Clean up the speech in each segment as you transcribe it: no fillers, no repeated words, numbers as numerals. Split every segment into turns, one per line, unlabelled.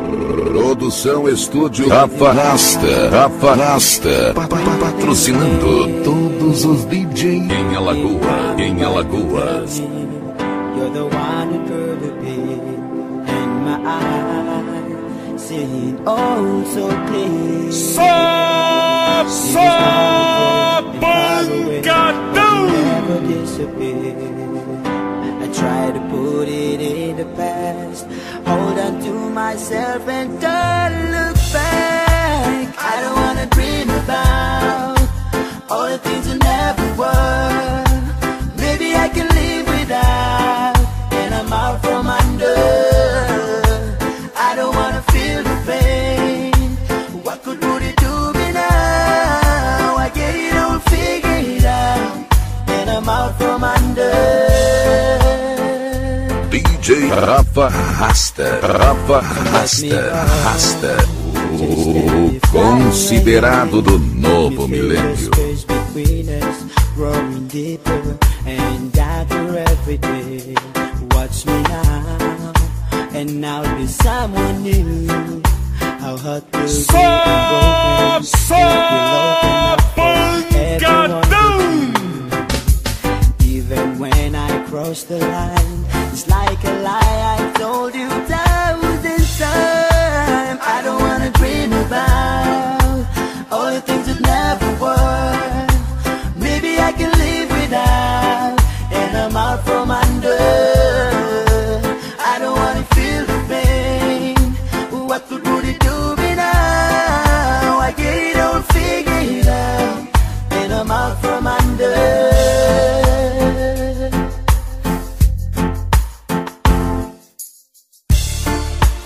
Produção Estúdio Rafa Rasta, patrocinando todos os DJs em Alagoas.
You're the one who put the pain in my eyes, saying oh so clean. Pancadão! Never disappear. I try to put it in the past, hold on to myself and don't look back. I don't wanna dream about all the things that never were. Maybe I can live without, and I'm out from under. I don't wanna feel the pain. What could it do me now? I get it all figured out, and I'm out from under.
DJ Rafa Rasta, o considerado do novo milênio.
Growing deeper and darker every day. Watch me now, and now be someone new. How hurt will be broken, even when I cross the line, it's like a lie I told you 1,000 times. I don't wanna dream about all the things that never were. Maybe I can live without, and I'm out from under. I don't wanna feel the pain. What could it do me now? I get it all figured out, and I'm out from under.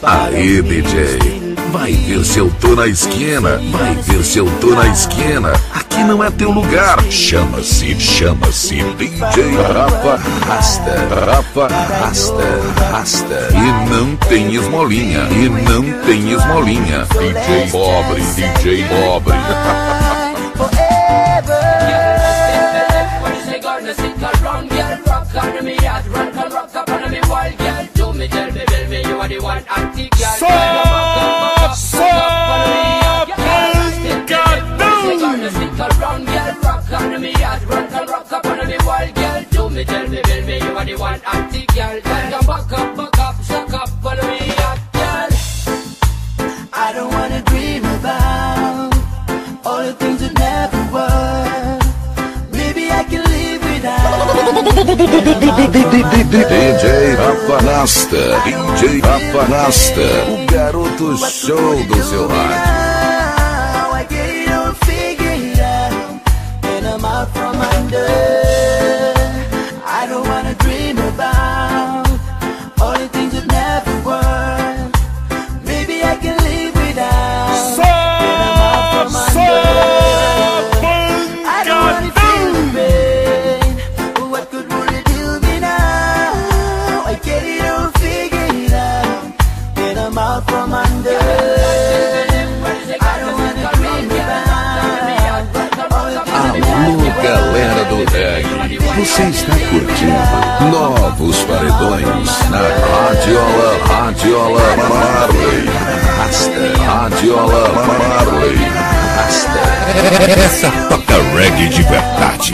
Aí, DJ, vai ver se eu tô na esquina, aqui não é teu lugar. Chama-se DJ Rafa Rasta, e não tem esmolinha, DJ pobre.
I don't wanna dream about all the things that never were. Maybe I can live without.
DJ Rafa Rasta, o garoto show do seu rádio.
I get it all figured out, and I'm out from under. I don't wanna dream about all the things that never were. Maybe I can live without, and I'm out from under. I don't wanna feel the pain. What could it do me now? I get it all figured out, and I'm out from under.
Alô, galera do reggae, você está curtindo Novos Paredões na Radiola Marley Rasta. Essa toca reggae de verdade.